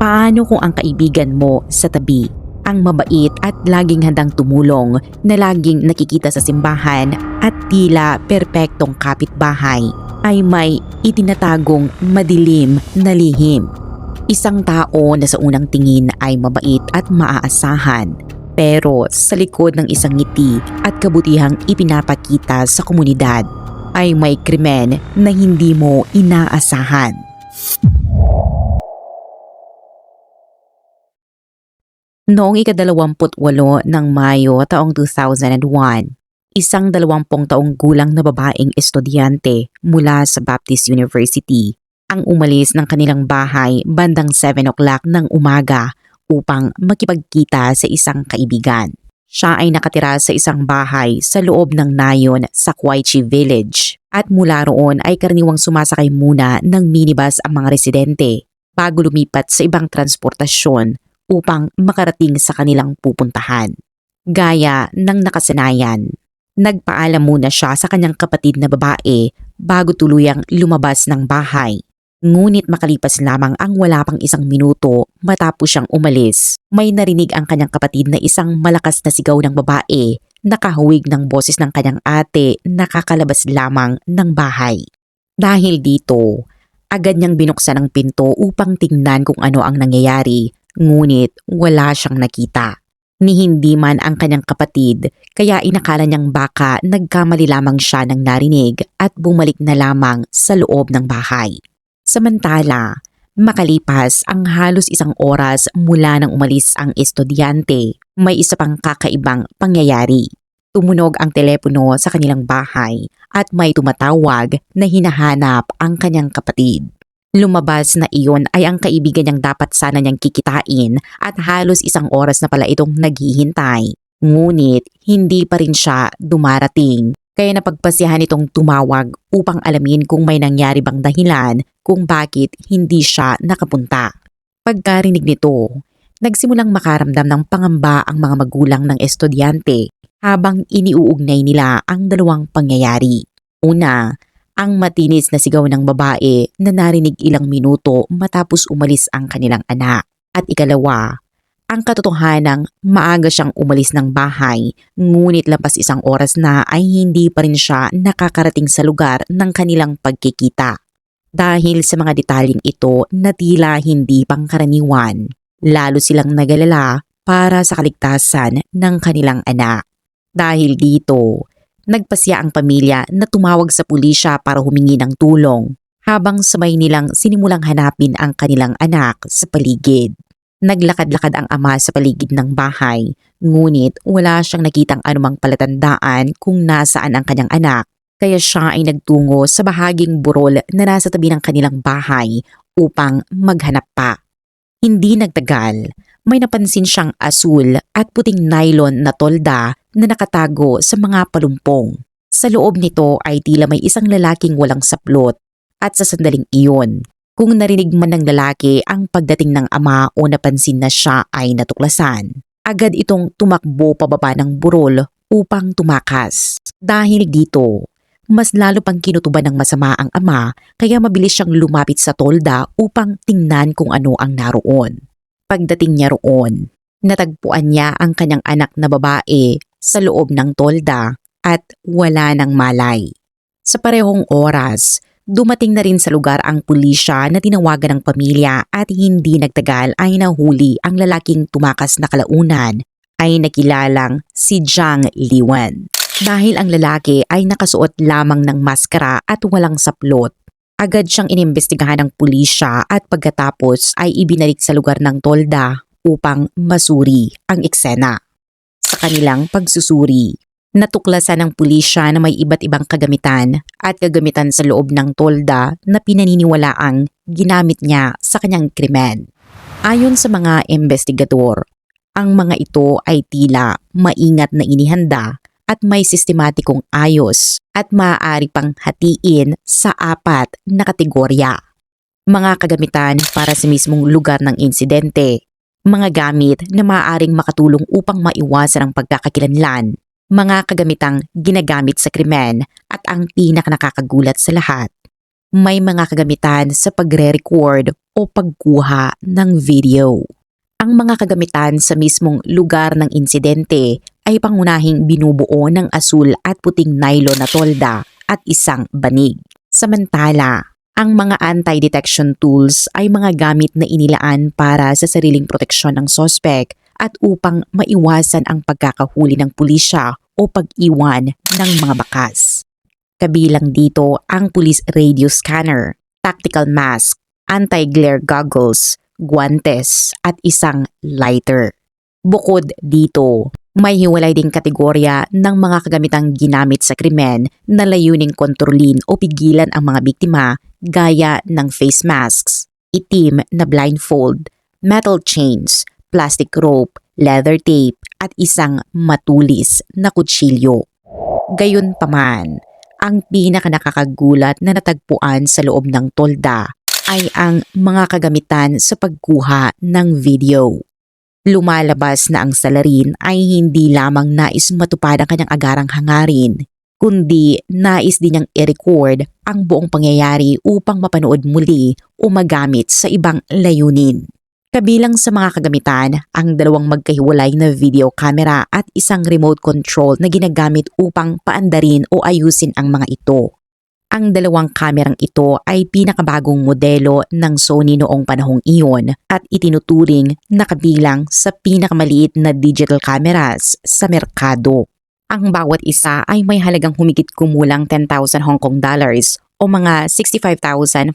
Paano kung ang kaibigan mo sa tabi, ang mabait at laging handang tumulong, na laging nakikita sa simbahan at tila perpektong kapitbahay, ay may itinatagong madilim na lihim? Isang tao na sa unang tingin ay mabait at maaasahan, pero sa likod ng isang ngiti at kabutihang ipinapakita sa komunidad ay may krimen na hindi mo inaasahan. Noong ika-28 ng Mayo taong 2001, isang 20 taong gulang na babaeng estudyante mula sa Baptist University ang umalis ng kanilang bahay bandang 7 o'clock ng umaga upang makipagkita sa isang kaibigan. Siya ay nakatira sa isang bahay sa loob ng nayon sa Kwaichi Village at mula roon ay karaniwang sumasakay muna ng minibus ang mga residente bago lumipat sa ibang transportasyon upang makarating sa kanilang pupuntahan. Gaya ng nakasanayan, nagpaalam muna siya sa kanyang kapatid na babae bago tuluyang lumabas ng bahay. Ngunit makalipas lamang ang wala pang 1 minuto matapos siyang umalis, may narinig ang kanyang kapatid na isang malakas na sigaw ng babae na kahawig ng boses ng kanyang ate na kakalabas lamang ng bahay. Dahil dito, agad niyang binuksan ang pinto upang tingnan kung ano ang nangyayari. Ngunit wala siyang nakita. Ni hindi man ang kanyang kapatid, kaya inakala niyang baka nagkamali lamang siya ng narinig at bumalik na lamang sa loob ng bahay. Samantala, makalipas ang halos 1 oras mula nang umalis ang estudyante, may isa pang kakaibang pangyayari. Tumunog ang telepono sa kanilang bahay at may tumatawag na hinahanap ang kanyang kapatid. Lumabas na iyon ay ang kaibigan niyang dapat sana niyang kikitain at halos 1 oras na pala itong naghihintay. Ngunit hindi pa rin siya dumarating, kaya napagpasyahan itong tumawag upang alamin kung may nangyari bang dahilan kung bakit hindi siya nakapunta. Pagkarinig nito, nagsimulang makaramdam ng pangamba ang mga magulang ng estudyante habang iniuugnay nila ang 2 pangyayari. Una, ang matinis na sigaw ng babae na narinig ilang minuto matapos umalis ang kanilang anak. At ikalawa, ang katotohanang maaga siyang umalis ng bahay, ngunit lampas 1 oras na ay hindi pa rin siya nakakarating sa lugar ng kanilang pagkikita. Dahil sa mga detalyeng ito na tila hindi pangkaraniwan, lalo silang nagalala para sa kaligtasan ng kanilang anak. Dahil dito, nagpasya ang pamilya na tumawag sa pulisya para humingi ng tulong habang sabay nilang sinimulang hanapin ang kanilang anak sa paligid. Naglakad-lakad ang ama sa paligid ng bahay, ngunit wala siyang nakitang anumang palatandaan kung nasaan ang kanyang anak, kaya siya ay nagtungo sa bahaging burol na nasa tabi ng kanilang bahay upang maghanap pa. Hindi nagtagal, may napansin siyang asul at puting nylon na tolda na nakatago sa mga palumpong. Sa loob nito ay tila may isang lalaking walang saplot at sa sandaling iyon, kung narinig man ng lalaki ang pagdating ng ama o napansin na siya ay natuklasan, agad itong tumakbo pababa ng burol upang tumakas. Dahil dito, mas lalo pang kinutuban ng masama ang ama kaya mabilis siyang lumapit sa tolda upang tingnan kung ano ang naroon. Pagdating niya roon, natagpuan niya ang kanyang anak na babae sa loob ng tolda at wala ng malay. Sa parehong oras, dumating na rin sa lugar ang pulisya na tinawagan ng pamilya at hindi nagtagal ay nahuli ang lalaking tumakas na kalaunan ay nakilalang si Jiang Liwen. Dahil ang lalaki ay nakasuot lamang ng maskara at walang saplot, agad siyang inimbestigahan ng pulisya at pagkatapos ay ibinalik sa lugar ng tolda upang masuri ang eksena. Sa kanilang pagsusuri, natuklasan ng pulisya na may iba't ibang kagamitan at kagamitan sa loob ng tolda na pinaniniwalaang ginamit niya sa kanyang krimen. Ayon sa mga investigador, ang mga ito ay tila maingat na inihanda at may sistematikong ayos at maaari pang hatiin sa 4 na kategorya. Mga kagamitan para sa mismong lugar ng insidente, mga gamit na maaaring makatulong upang maiwasan ang pagkakakilanlan, mga kagamitang ginagamit sa krimen at ang pinaka nakakagulat sa lahat, may mga kagamitan sa pagre-record o pagkuha ng video. Ang mga kagamitan sa mismong lugar ng insidente ay pangunahing binubuo ng asul at puting nylon na tolda at isang banig. Samantala, ang mga anti-detection tools ay mga gamit na inilaan para sa sariling proteksyon ng sospek at upang maiwasan ang pagkakahuli ng pulisya o pag-iwan ng mga bakas. Kabilang dito ang police radio scanner, tactical mask, anti-glare goggles, guantes at isang lighter. Bukod dito, may hiwalay ding kategorya ng mga kagamitang ginamit sa krimen na layuning kontrolin o pigilan ang mga biktima gaya ng face masks, itim na blindfold, metal chains, plastic rope, leather tape at isang matulis na kutsilyo. Gayunpaman, ang pinakanakakagulat na natagpuan sa loob ng tolda ay ang mga kagamitan sa pagkuha ng video. Lumalabas na ang salarin ay hindi lamang nais matupad ang kanyang agarang hangarin, kundi nais din niyang i-record ang buong pangyayari upang mapanood muli o magamit sa ibang layunin. Kabilang sa mga kagamitan ang dalawang magkahiwalay na video camera at isang remote control na ginagamit upang paandarin o ayusin ang mga ito. Ang dalawang kamerang ito ay pinakabagong modelo ng Sony noong panahong iyon at itinuturing na kabilang sa pinakamaliit na digital cameras sa merkado. Ang bawat isa ay may halagang humigit kumulang 10,000 Hong Kong dollars o mga 65,523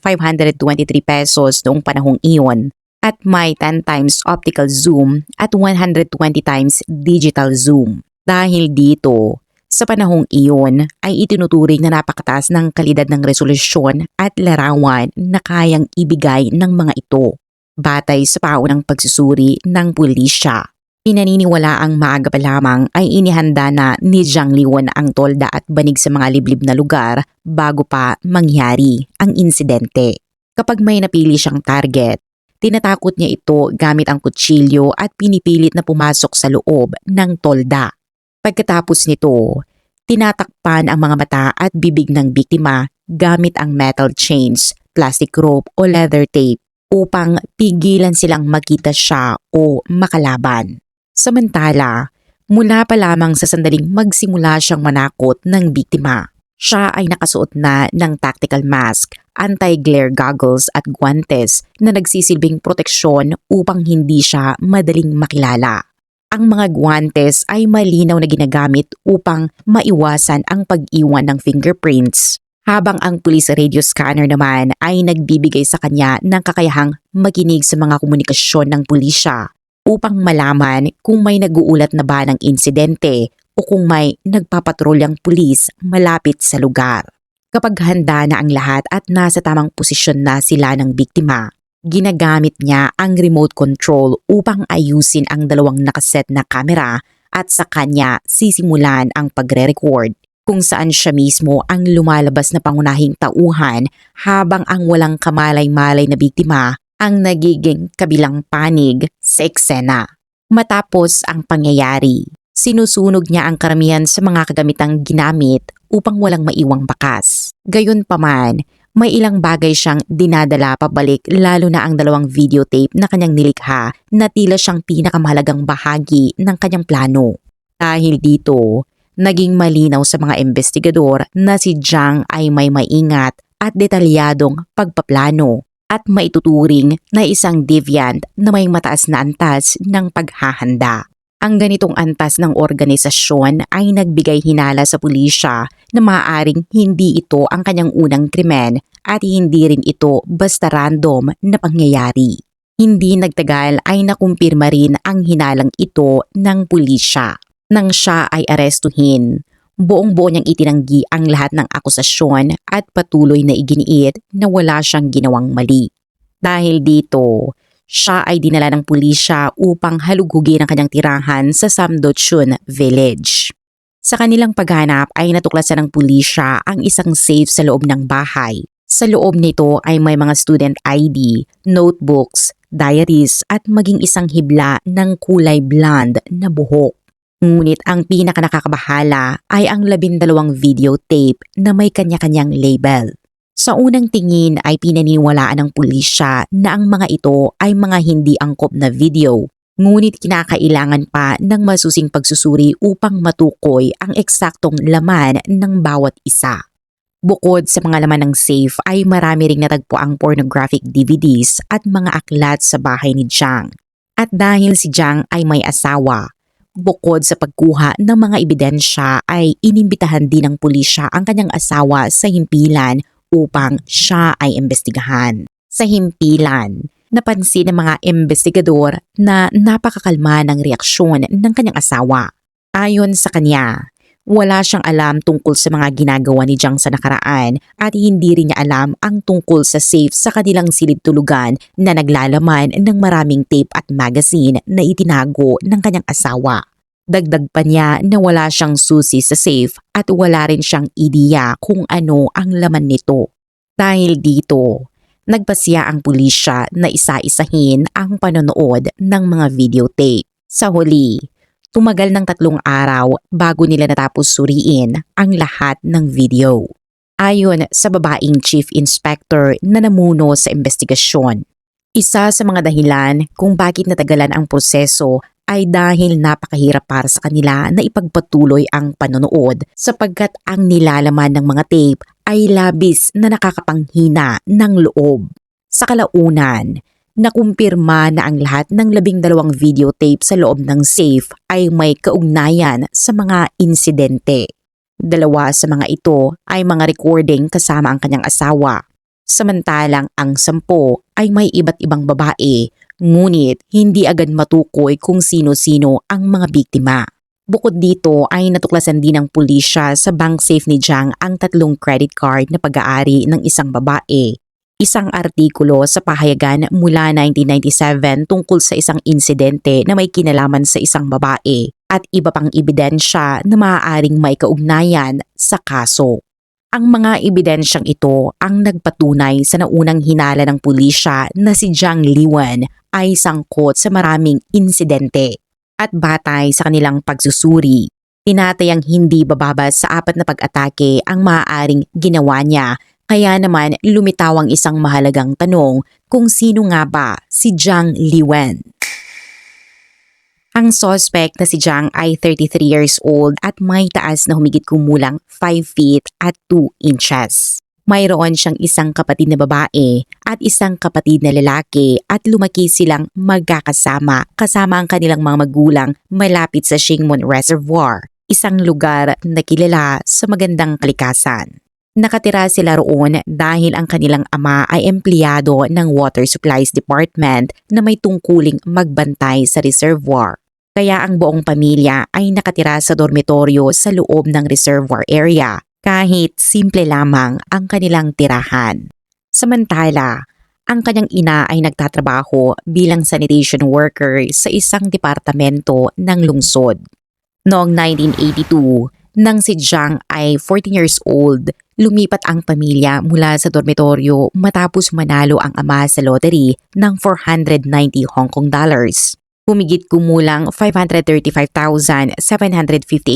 pesos noong panahong iyon at may 10 times optical zoom at 120 times digital zoom. Dahil dito, sa panahong iyon ay itinuturing na napakataas ng kalidad ng resolusyon at larawan na kayang ibigay ng mga ito, batay sa paunang pagsusuri ng pulisya. Pinaniniwala ang maaga pa lamang ay inihanda na ni Zhang Liwen ang tolda at banig sa mga liblib na lugar bago pa mangyari ang insidente. Kapag may napili siyang target, tinatakot niya ito gamit ang kutsilyo at pinipilit na pumasok sa loob ng tolda. Pagkatapos nito, tinatakpan ang mga mata at bibig ng biktima gamit ang metal chains, plastic rope o leather tape upang pigilan silang makita siya o makalaban. Samantala, mula pa lamang sa sandaling magsimula siyang manakot ng biktima, siya ay nakasuot na ng tactical mask, anti-glare goggles at guantes na nagsisilbing proteksyon upang hindi siya madaling makilala. Ang mga guantes ay malinaw na ginagamit upang maiwasan ang pag-iwan ng fingerprints, habang ang police radio scanner naman ay nagbibigay sa kanya ng kakayahang makinig sa mga komunikasyon ng pulisya upang malaman kung may nag-uulat na ba ng insidente o kung may nagpapatrolyang pulis malapit sa lugar. Kapag handa na ang lahat at nasa tamang posisyon na sila ng biktima, ginagamit niya ang remote control upang ayusin ang dalawang nakaset na kamera at sa kanya sisimulan ang pagre-record kung saan siya mismo ang lumalabas na pangunahing tauhan habang ang walang kamalay-malay na biktima ang nagiging kabilang panig sa eksena. Matapos ang pangyayari, sinusunog niya ang karamihan sa mga kagamitang ginamit upang walang maiwang bakas. Gayunpaman, may ilang bagay siyang dinadala pabalik lalo na ang dalawang videotape na kanyang nilikha na tila siyang pinakamahalagang bahagi ng kanyang plano. Dahil dito, naging malinaw sa mga investigador na si Zhang ay may maingat at detalyadong pagpaplano at maituturing na isang deviant na may mataas na antas ng paghahanda. Ang ganitong antas ng organisasyon ay nagbigay hinala sa pulisya na maaaring hindi ito ang kanyang unang krimen at hindi rin ito basta random na pangyayari. Hindi nagtagal ay nakumpirma rin ang hinalang ito ng pulisya. Nang siya ay arestuhin, buong-buo niyang itinanggi ang lahat ng akusasyon at patuloy na iginiit na wala siyang ginawang mali. Dahil dito, siya ay dinala ng pulisya upang halugugin ang kanyang tirahan sa Samdochun Village. Sa kanilang paghanap ay natuklasan ng pulisya ang isang safe sa loob ng bahay. Sa loob nito ay may mga student ID, notebooks, diaries at maging isang hibla ng kulay blonde na buhok. Ngunit ang pinakanakakabahala ay ang 12 videotape na may kanya-kanyang label. Sa unang tingin ay pinaniwalaan ng pulisya na ang mga ito ay mga hindi angkop na video. Ngunit kinakailangan pa ng masusing pagsusuri upang matukoy ang eksaktong laman ng bawat isa. Bukod sa mga laman ng safe ay marami ring natagpuang pornographic DVDs at mga aklat sa bahay ni Jiang. At dahil si Jiang ay may asawa, bukod sa pagkuha ng mga ebidensya ay inimbitahan din ng pulisya ang kanyang asawa sa himpilan upang siya ay imbestigahan. Sa himpilan, napansin ng mga investigador na napakakalma ng reaksyon ng kanyang asawa. Ayon sa kanya, wala siyang alam tungkol sa mga ginagawa ni Jiang sa nakaraan at hindi rin niya alam ang tungkol sa safe sa kanilang silid-tulugan na naglalaman ng maraming tape at magazine na itinago ng kanyang asawa. Dagdag pa niya na wala siyang susi sa safe at wala rin siyang ideya kung ano ang laman nito. Dahil dito, nagpasya ang pulisya na isa-isahin ang panonood ng mga videotape. Sa huli, tumagal ng 3 araw bago nila natapos suriin ang lahat ng video. Ayon sa babaeng chief inspector na namuno sa investigasyon, isa sa mga dahilan kung bakit natagalan ang proseso ay dahil napakahirap para sa kanila na ipagpatuloy ang panonood sapagkat ang nilalaman ng mga tape ay labis na nakakapanghina ng loob. Sa kalaunan, nakumpirma na ang lahat ng 12 videotape sa loob ng safe ay may kaugnayan sa mga insidente. 2 sa mga ito ay mga recording kasama ang kanyang asawa. Samantalang ang 10 ay may iba't ibang babae, ngunit hindi agad matukoy kung sino-sino ang mga biktima. Bukod dito ay natuklasan din ng pulisya sa bank safe ni Jiang ang 3 credit card na pag-aari ng isang babae, isang artikulo sa pahayagan mula 1997 tungkol sa isang insidente na may kinalaman sa isang babae at iba pang ebidensya na maaaring may kaugnayan sa kaso. Ang mga ebidensyang ito ang nagpatunay sa naunang hinala ng pulisya na si Jiang Liwen ay sangkot sa maraming insidente. At batay sa kanilang pagsusuri, tinatayang hindi bababa sa 4 na pag-atake ang maaaring ginawa niya, kaya naman lumitaw ang isang mahalagang tanong kung sino nga ba si Jiang Liwen. Ang suspect na si Jiang ay 33 years old at may taas na humigit kumulang 5 feet at 2 inches. Mayroon siyang isang kapatid na babae at isang kapatid na lalaki at lumaki silang magkakasama kasama ang kanilang mga magulang malapit sa Shingmun Reservoir, isang lugar na kilala sa magandang kalikasan. Nakatira sila roon dahil ang kanilang ama ay empleyado ng Water Supplies Department na may tungkuling magbantay sa reservoir. Kaya ang buong pamilya ay nakatira sa dormitoryo sa loob ng reservoir area kahit simple lamang ang kanilang tirahan. Samantala, ang kanyang ina ay nagtatrabaho bilang sanitation worker sa isang departamento ng lungsod. Noong 1982, nang si Jiang ay 14 years old, lumipat ang pamilya mula sa dormitoryo matapos manalo ang ama sa lottery ng 490 Hong Kong dollars. Humigit kumulang 535,758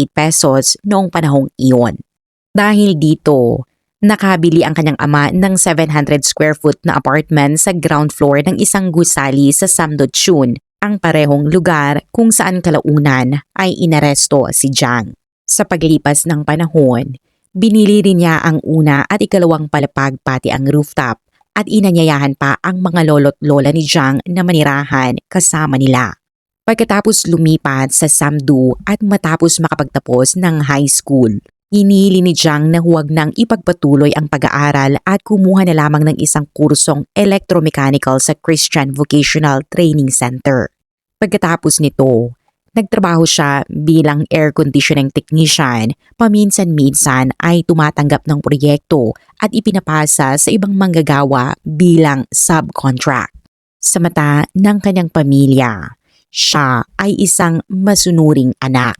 pesos noong panahong iyon. Dahil dito, nakabili ang kanyang ama ng 700 square foot na apartment sa ground floor ng isang gusali sa Samdotchun, ang parehong lugar kung saan kalaunan ay inaresto si Jiang. Sa paglipas ng panahon, binili rin niya ang una at ikalawang palapag pati ang rooftop at inanyayahan pa ang mga lolo't lola ni Jiang na manirahan kasama nila. Pagkatapos lumipat sa Samdu at matapos makapagtapos ng high school, inili ni Jiang na huwag nang ipagpatuloy ang pag-aaral at kumuha na lamang ng isang kursong electromechanical sa Christian Vocational Training Center. Pagkatapos nito, nagtrabaho siya bilang air conditioning technician, paminsan-minsan ay tumatanggap ng proyekto at ipinapasa sa ibang manggagawa bilang subcontract. Sa mata ng kanyang pamilya, siya ay isang masunuring anak.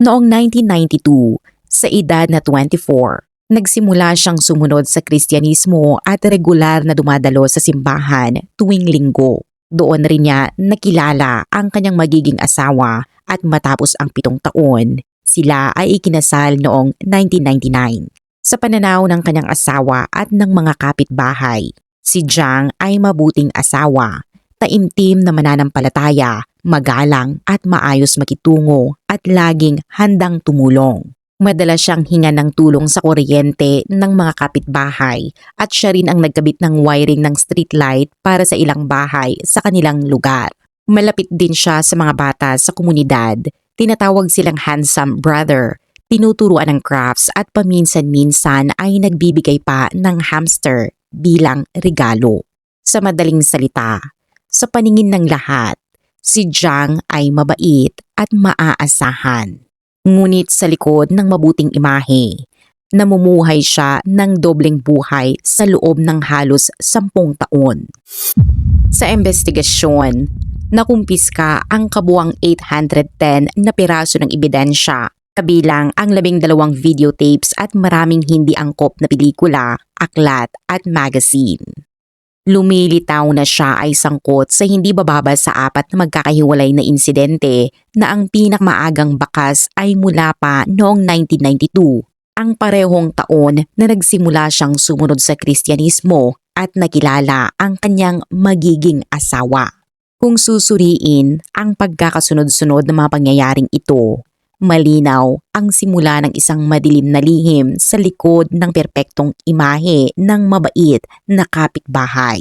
Noong 1992, sa edad na 24, nagsimula siyang sumunod sa Kristyanismo at regular na dumadalo sa simbahan tuwing linggo. Doon rin niya nakilala ang kanyang magiging asawa at matapos ang 7 taon, sila ay ikinasal noong 1999. Sa pananaw ng kanyang asawa at ng mga kapitbahay, si Jiang ay mabuting asawa, taimtim na mananampalataya, magalang at maayos makitungo at laging handang tumulong. Madalas siyang hinga ng tulong sa kuryente ng mga kapitbahay at siya rin ang nagkabit ng wiring ng streetlight para sa ilang bahay sa kanilang lugar. Malapit din siya sa mga bata sa komunidad, tinatawag silang handsome brother, tinuturuan ng crafts at paminsan-minsan ay nagbibigay pa ng hamster bilang regalo. Sa madaling salita, sa paningin ng lahat, si Jiang ay mabait at maaasahan. Ngunit sa likod ng mabuting imahe, namumuhay siya ng dobleng buhay sa loob ng halos 10 taon. Sa investigasyon, nakumpiska ang kabuuang 810 na piraso ng ebidensya, kabilang ang 12 videotapes at maraming hindi angkop na pelikula, aklat at magazine. Lumilitaw na siya ay sangkot sa hindi bababa sa 4 na magkakahiwalay na insidente na ang pinakmaagang bakas ay mula pa noong 1992, ang parehong taon na nagsimula siyang sumunod sa Kristyanismo at nakilala ang kanyang magiging asawa. Kung susuriin ang pagkakasunod-sunod ng mga pangyayaring ito, malinaw ang simula ng isang madilim na lihim sa likod ng perpektong imahe ng mabait na kapitbahay.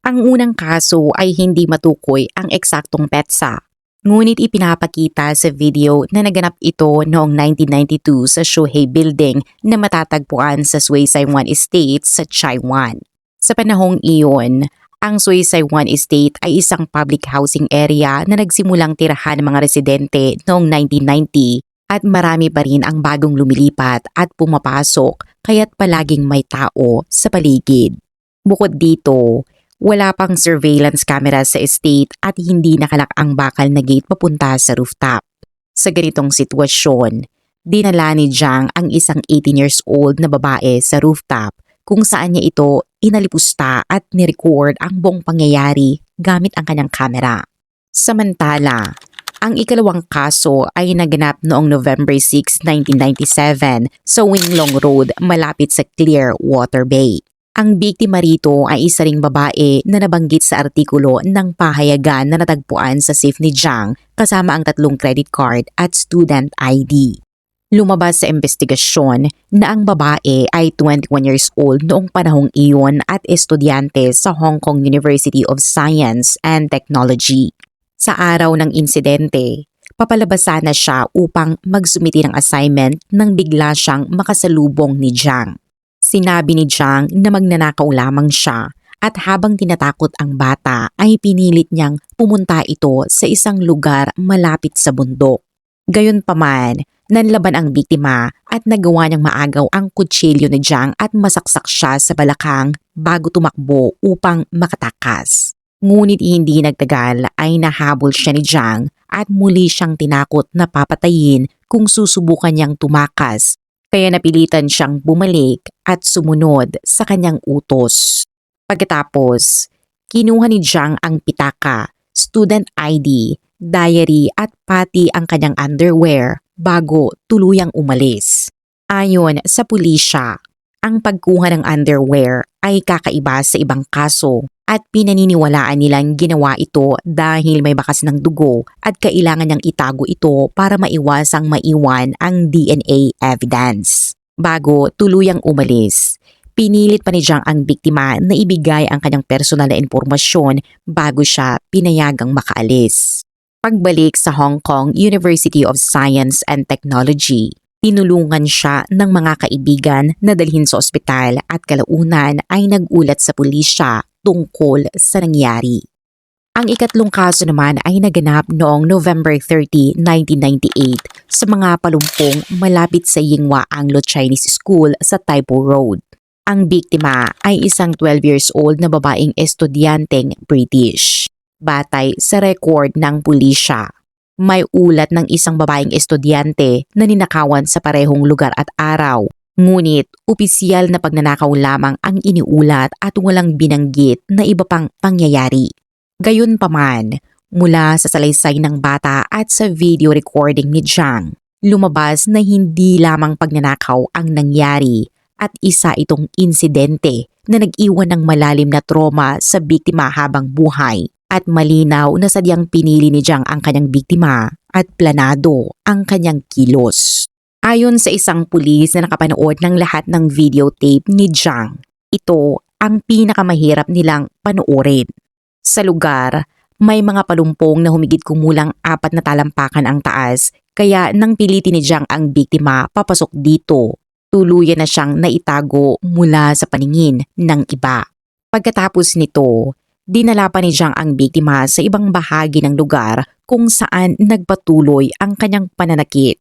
Ang unang kaso ay hindi matukoy ang eksaktong petsa, ngunit ipinapakita sa video na naganap ito noong 1992 sa Shuhei Building na matatagpuan sa Suisay One Estate sa Taiwan. Sa panahong iyon, ang Suisay One Estate ay isang public housing area na nagsimulang tirahan ng mga residente noong 1990 at marami pa rin ang bagong lumilipat at pumapasok kaya't palaging may tao sa paligid. Bukod dito, wala pang surveillance camera sa estate at hindi nakalak ang bakal na gate papunta sa rooftop. Sa ganitong sitwasyon, dinala ni Jiang ang isang 18 years old na babae sa rooftop kung saan niya ito inalipusta at nirecord ang buong pangyayari gamit ang kanyang kamera. Samantala, ang ikalawang kaso ay naganap noong November 6, 1997 sa Winglong Road malapit sa Clearwater Bay. Ang biktima rito ay isa ring babae na nabanggit sa artikulo ng pahayagan na natagpuan sa safe ni Jiang kasama ang 3 credit card at student ID. Lumabas sa investigasyon na ang babae ay 21 years old noong panahong iyon at estudyante sa Hong Kong University of Science and Technology. Sa araw ng insidente, papalabasan na siya upang magsumiti ng assignment nang bigla siyang makasalubong ni Jiang. Sinabi ni Jiang na magnanakaw lamang siya at habang tinatakot ang bata ay pinilit niyang pumunta ito sa isang lugar malapit sa bundok. Gayunpaman, nanlaban ang biktima at nagawa niyang maagaw ang kutsilyo ni Jiang at masaksak siya sa balakang bago tumakbo upang makatakas. Ngunit hindi nagtagal ay nahabol siya ni Jiang at muli siyang tinakot na papatayin kung susubukan niyang tumakas, kaya napilitan siyang bumalik at sumunod sa kanyang utos. Pagkatapos, kinuha ni Jiang ang pitaka, student ID, diary at pati ang kanyang underwear bago tuluyang umalis. Ayon sa pulisya, ang pagkuha ng underwear ay kakaiba sa ibang kaso at pinaniniwalaan nilang ginawa ito dahil may bakas ng dugo at kailangan niyang itago ito para maiwasang maiwan ang DNA evidence. Bago tuluyang umalis, pinilit pa ni Jiang ang biktima na ibigay ang kanyang personal na impormasyon bago siya pinayagang makaalis. Pagbalik sa Hong Kong University of Science and Technology, tinulungan siya ng mga kaibigan na dalhin sa ospital at kalaunan ay nagulat sa pulisya tungkol sa nangyari. Ang ikatlong kaso naman ay naganap noong November 30, 1998 sa mga palumpong malapit sa Yinghua Anglo-Chinese School sa Taipo Road. Ang biktima ay isang 12 years old na babaeng estudyanteng British. Batay sa record ng pulisya, may ulat ng isang babaeng estudyante na ninakawan sa parehong lugar at araw. Ngunit opisyal na pagnanakaw lamang ang iniulat at walang binanggit na iba pang pangyayari. Gayunpaman, mula sa salaysay ng bata at sa video recording ni Jiang, lumabas na hindi lamang pagnanakaw ang nangyari, at isa itong insidente na nag-iwan ng malalim na trauma sa biktima habang buhay at malinaw na sadyang pinili ni Jiang ang kanyang biktima at planado ang kanyang kilos. Ayon sa isang pulis na nakapanood ng lahat ng videotape ni Jiang, ito ang pinakamahirap nilang panoorin. Sa lugar, may mga palumpong na humigit kumulang 4 na talampakan ang taas kaya nang pilitin ni Jiang ang biktima papasok dito, tuluyan na siyang naitago mula sa paningin ng iba. Pagkatapos nito, dinala pa ni Jiang ang biktima sa ibang bahagi ng lugar kung saan nagpatuloy ang kanyang pananakit.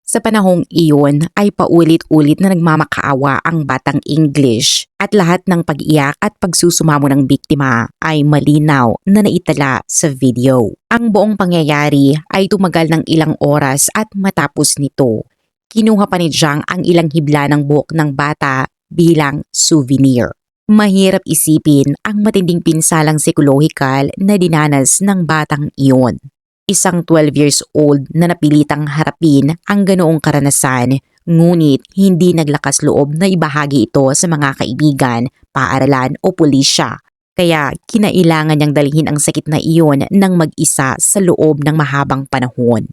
Sa panahong iyon ay paulit-ulit na nagmamakaawa ang batang English at lahat ng pag-iyak at pagsusumamo ng biktima ay malinaw na naitala sa video. Ang buong pangyayari ay tumagal ng ilang oras at matapos nito, kinuha pa ni Jiang ang ilang hibla ng buhok ng bata bilang souvenir. Mahirap isipin ang matinding pinsalang psikolohikal na dinanas ng batang iyon. Isang 12 years old na napilitang harapin ang ganoong karanasan, ngunit hindi naglakas loob na ibahagi ito sa mga kaibigan, paaralan o pulisya. Kaya kinailangan niyang dalhin ang sakit na iyon ng mag-isa sa loob ng mahabang panahon.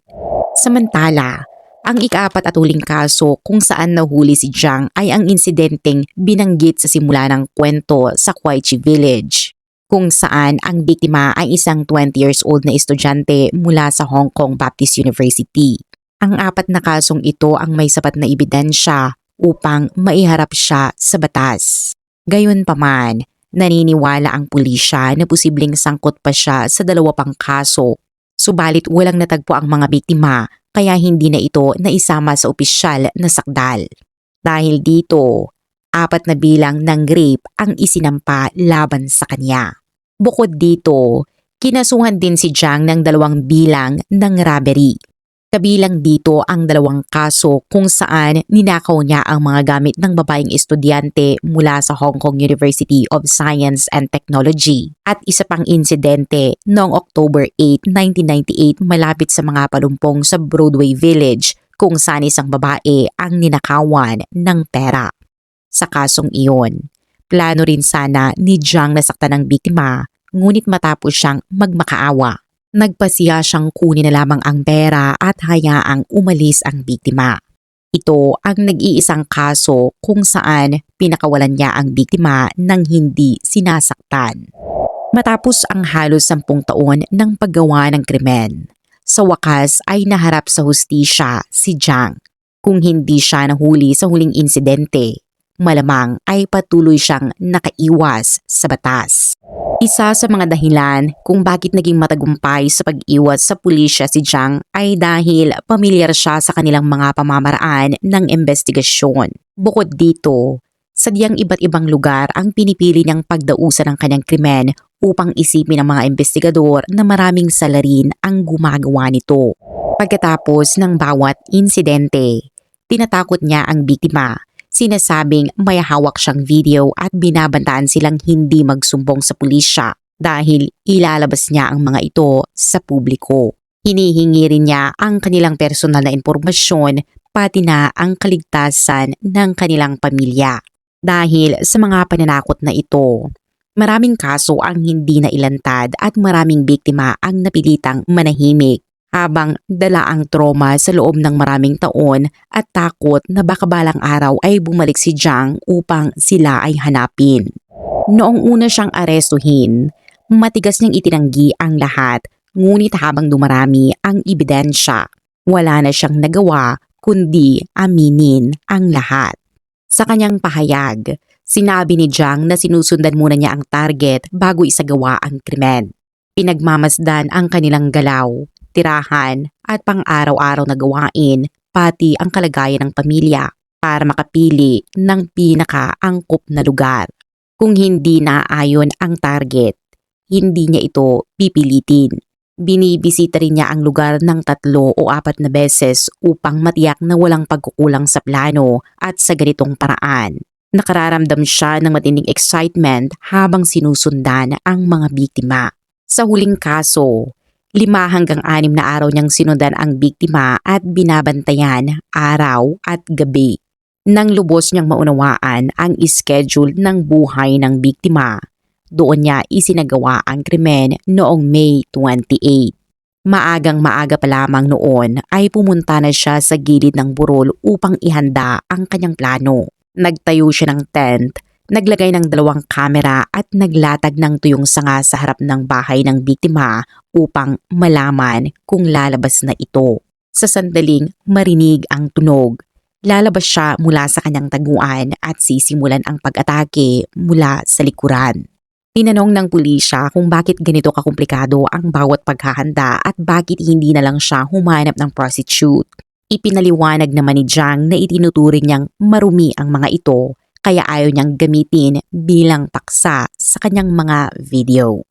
Samantala, ang ika-4 at huling kaso kung saan nahuli si Jiang ay ang insidenteng binanggit sa simula ng kwento sa Kwaichi Village, kung saan ang biktima ay isang 20 years old na estudyante mula sa Hong Kong Baptist University. Ang 4 na kasong ito ang may sapat na ebidensya upang maiharap siya sa batas. Gayunpaman, naniniwala ang pulisya na posibleng sangkot pa siya sa 2 pang kaso. Subalit walang natagpo ang mga biktima kaya hindi na ito naisama sa opisyal na sakdal. Dahil dito, 4 na bilang ng rape ang isinampa laban sa kanya. Bukod dito, kinasuhan din si Jiang ng 2 bilang ng robbery. Kabilang dito ang 2 kaso kung saan ninakaw niya ang mga gamit ng babaeng estudyante mula sa Hong Kong University of Science and Technology at isa pang insidente noong October 8, 1998 malapit sa mga palumpong sa Broadway Village kung saan isang babae ang ninakawan ng pera. Sa kasong iyon, plano rin sana ni Jiang na saktan ng biktima, ngunit matapos siyang magmakaawa, nagpasiya siyang kunin na lamang ang pera at hayaang umalis ang biktima. Ito ang nag-iisang kaso kung saan pinakawalan niya ang biktima nang hindi sinasaktan. Matapos ang halos 10 taon ng paggawa ng krimen, sa wakas ay naharap sa hustisya si Jiang. Kung hindi siya nahuli sa huling insidente, malamang ay patuloy siyang nakaiwas sa batas. Isa sa mga dahilan kung bakit naging matagumpay sa pag-iwas sa pulisya si Jiang ay dahil pamilyar siya sa kanilang mga pamamaraan ng investigasyon. Bukod dito, sadyang iba't ibang lugar ang pinipili niyang pagdausan ng kanyang krimen upang isipin ng mga investigador na maraming salarin ang gumagawa nito. Pagkatapos ng bawat insidente, tinatakot niya ang biktima. Sinasabing may hawak siyang video at binabantaan silang hindi magsumbong sa pulisya dahil ilalabas niya ang mga ito sa publiko. Hinihingi rin niya ang kanilang personal na impormasyon pati na ang kaligtasan ng kanilang pamilya. Dahil sa mga pananakot na ito, maraming kaso ang hindi nailantad at maraming biktima ang napilitang manahimik, habang dala ang trauma sa loob ng maraming taon at takot na baka balang araw ay bumalik si Jiang upang sila ay hanapin. Noong una siyang arestuhin, matigas niyang itinanggi ang lahat, ngunit habang dumarami ang ebidensya, wala na siyang nagawa kundi aminin ang lahat. Sa kanyang pahayag, sinabi ni Jiang na sinusundan muna niya ang target bago isagawa ang krimen. Pinagmamasdan ang kanilang galaw, tirahan at pang-araw-araw na gawain pati ang kalagayan ng pamilya para makapili ng pinakaangkop na lugar. Kung hindi naaayon ang target, hindi niya ito pipilitin. Binibisita rin niya ang lugar ng 3 o 4 na beses upang matiyak na walang pagkukulang sa plano at sa ganitong paraan. Nakararamdam siya ng matinding excitement habang sinusundan ang mga biktima. Sa huling kaso, 5 hanggang 6 na araw niyang sinundan ang biktima at binabantayan araw at gabi. Nang lubos niyang maunawaan ang schedule ng buhay ng biktima, doon niya isinagawa ang krimen noong May 28. Maagang-maaga pa lamang noon ay pumunta na siya sa gilid ng burol upang ihanda ang kanyang plano. Nagtayo siya ng tent, naglagay ng 2 kamera at naglatag ng tuyong sanga sa harap ng bahay ng biktima upang malaman kung lalabas na ito. Sa sandaling marinig ang tunog, lalabas siya mula sa kanyang taguan at sisimulan ang pag-atake mula sa likuran. Tinanong ng pulisya kung bakit ganito kakomplikado ang bawat paghahanda at bakit hindi na lang siya humanap ng prostitute. Ipinaliwanag naman ni Jiang na itinuturing niyang marumi ang mga ito kaya ayaw niyang gamitin bilang paksa sa kanyang mga video.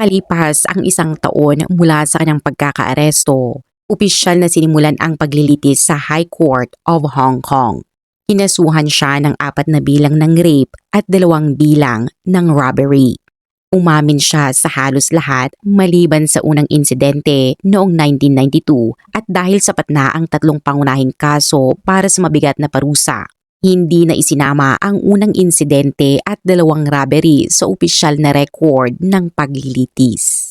Kalipas ang 1 taon mula sa kanyang pagkakaaresto, opisyal na sinimulan ang paglilitis sa High Court of Hong Kong. Kinasuhan siya ng 4 na bilang ng rape at 2 bilang ng robbery. Umamin siya sa halos lahat maliban sa unang insidente noong 1992 at dahil sapat na ang 3 pangunahing kaso para sa mabigat na parusa. Hindi na isinama ang unang insidente at 2 robbery sa opisyal na record ng paglilitis.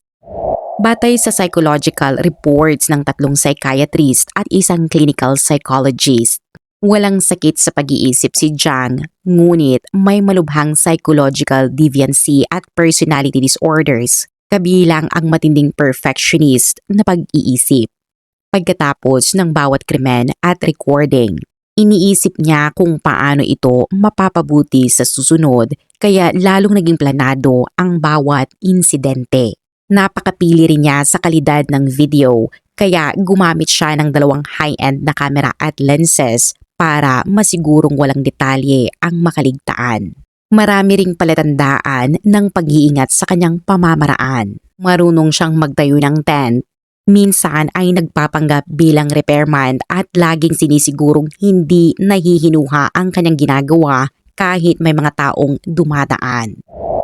Batay sa psychological reports ng 3 psychiatrist at 1 clinical psychologist, walang sakit sa pag-iisip si Jiang, ngunit may malubhang psychological deviancy at personality disorders, kabilang ang matinding perfectionist na pag-iisip. Pagkatapos ng bawat krimen at recording, iniisip niya kung paano ito mapapabuti sa susunod kaya lalong naging planado ang bawat insidente. Napakapili rin niya sa kalidad ng video kaya gumamit siya ng 2 high-end na camera at lenses para masigurong walang detalye ang makaligtaan. Marami ring palatandaan ng pag-iingat sa kanyang pamamaraan. Marunong siyang magtayo ng tent. Minsan ay nagpapanggap bilang repairman at laging sinisigurong hindi nahihinuha ang kanyang ginagawa kahit may mga taong dumadaan.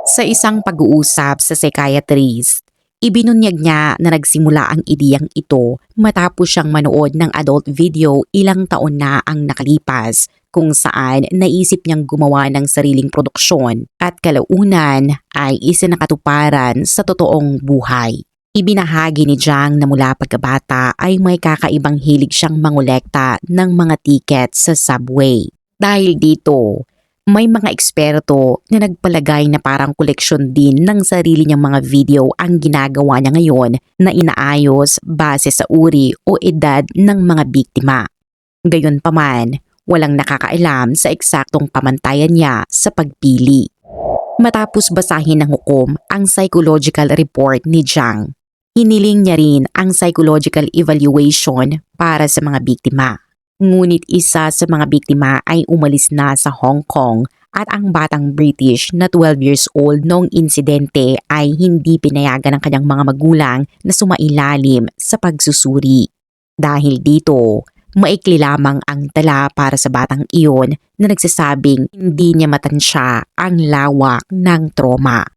Sa isang pag-uusap sa psychiatrist, ibinunyag niya na nagsimula ang ideyang ito matapos siyang manood ng adult video ilang taon na ang nakalipas kung saan naisip niyang gumawa ng sariling produksyon at kalaunan ay isinakatuparan sa totoong buhay. Ibinahagi ni Jiang na mula pagkabata ay may kakaibang hilig siyang mangolekta ng mga tiket sa subway. Dahil dito, may mga eksperto na nagpalagay na parang koleksyon din ng sarili niyang mga video ang ginagawa niya ngayon na inaayos base sa uri o edad ng mga biktima. Gayunpaman, walang nakakaalam sa eksaktong pamantayan niya sa pagpili. Matapos basahin ng hukom ang psychological report ni Jiang, hiniling niya rin ang psychological evaluation para sa mga biktima. Ngunit isa sa mga biktima ay umalis na sa Hong Kong at ang batang British na 12 years old noong insidente ay hindi pinayagan ng kanyang mga magulang na sumailalim sa pagsusuri. Dahil dito, maikli lamang ang tala para sa batang iyon na nagsasabing hindi niya matansya ang lawak ng trauma.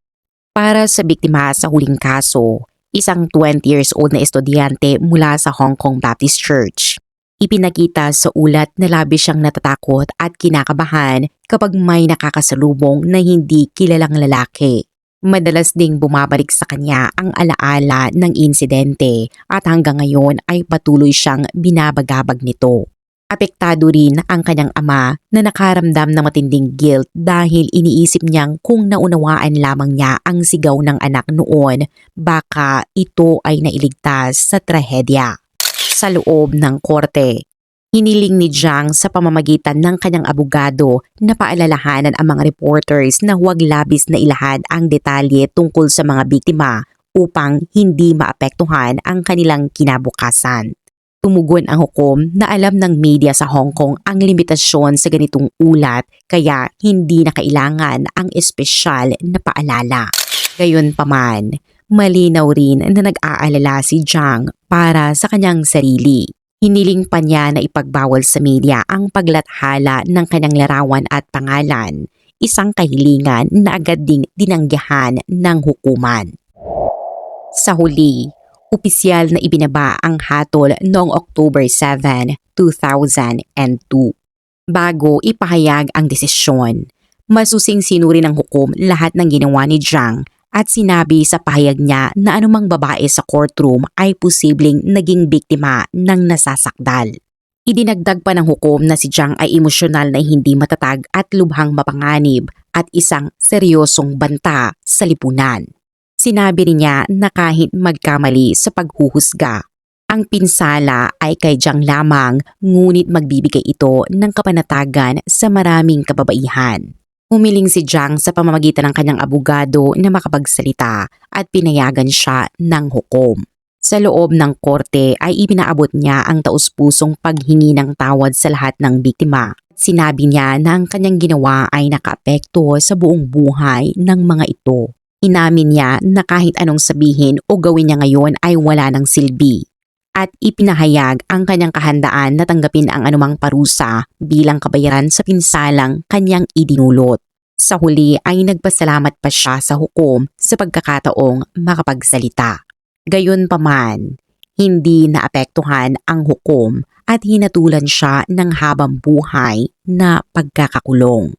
Para sa biktima sa huling kaso, isang 20 years old na estudyante mula sa Hong Kong Baptist Church. Ipinakita sa ulat na labis siyang natatakot at kinakabahan kapag may nakakasalubong na hindi kilalang lalaki. Madalas ding bumabalik sa kanya ang alaala ng insidente at hanggang ngayon ay patuloy siyang binabagabag nito. Apektado rin ang kanyang ama na nakaramdam ng matinding guilt dahil iniisip niyang kung naunawaan lamang niya ang sigaw ng anak noon, baka ito ay nailigtas sa trahedya. Sa loob ng korte, hiniling ni Jiang sa pamamagitan ng kanyang abogado na paalalahanan ang mga reporters na huwag labis na ilahad ang detalye tungkol sa mga biktima upang hindi maapektuhan ang kanilang kinabukasan. Tumugon ang hukom na alam ng media sa Hong Kong ang limitasyon sa ganitong ulat kaya hindi na kailangan ang espesyal na paalala. Gayunpaman, malinaw rin na nag-aalala si Jiang para sa kanyang sarili. Hiniling pa niya na ipagbawal sa media ang paglathala ng kanyang larawan at pangalan, isang kahilingan na agad ding dinanggihan ng hukuman. Sa huli, opisyal na ibinaba ang hatol noong October 7, 2002. bago ipahayag ang desisyon. Masusing sinuri ng hukom lahat ng ginawa ni Jiang at sinabi sa pahayag niya na anumang babae sa courtroom ay posibleng naging biktima ng nasasakdal. Idinagdag pa ng hukom na si Jiang ay emosyonal na hindi matatag at lubhang mapanganib at isang seryosong banta sa lipunan. Sinabi rin niya na kahit magkamali sa paghuhusga, ang pinsala ay kay Jiang lamang ngunit magbibigay ito ng kapanatagan sa maraming kababaihan. Humiling si Jiang sa pamamagitan ng kanyang abogado na makapagsalita at pinayagan siya ng hukom. Sa loob ng korte ay ibinaabot niya ang taus-pusong paghingi ng tawad sa lahat ng biktima. Sinabi niya na ang kanyang ginawa ay nakaapekto sa buong buhay ng mga ito. Inamin niya na kahit anong sabihin o gawin niya ngayon ay wala ng silbi. At ipinahayag ang kanyang kahandaan na tanggapin ang anumang parusa bilang kabayaran sa pinsalang kanyang idinulot. Sa huli ay nagpasalamat pa siya sa hukom sa pagkakataong makapagsalita. Gayunpaman, hindi naapektuhan ang hukom at hinatulan siya ng habang buhay na pagkakakulong.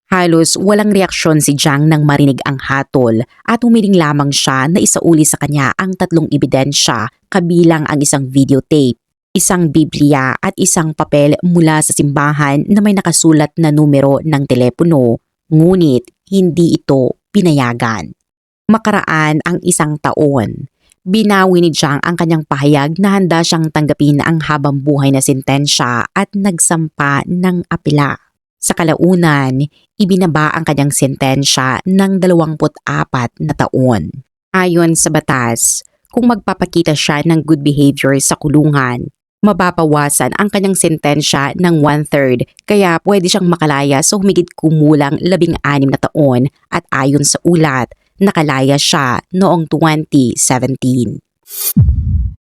Halos walang reaksyon si Jiang nang marinig ang hatol at humiling lamang siya na isauli sa kanya ang 3 ebidensya kabilang ang isang videotape, isang Biblia at isang papel mula sa simbahan na may nakasulat na numero ng telepono, ngunit hindi ito pinayagan. Makaraan ang 1 taon. Binawi ni Jiang ang kanyang pahayag na handa siyang tanggapin ang habang buhay na sentensya at nagsampa ng apela. Sa kalaunan, ibinaba ang kanyang sentensya ng 24 na taon. Ayon sa batas, kung magpapakita siya ng good behavior sa kulungan, mababawasan ang kanyang sentensya ng 1/3 kaya pwede siyang makalaya sa humigit kumulang 16 na taon at ayon sa ulat, nakalaya siya noong 2017.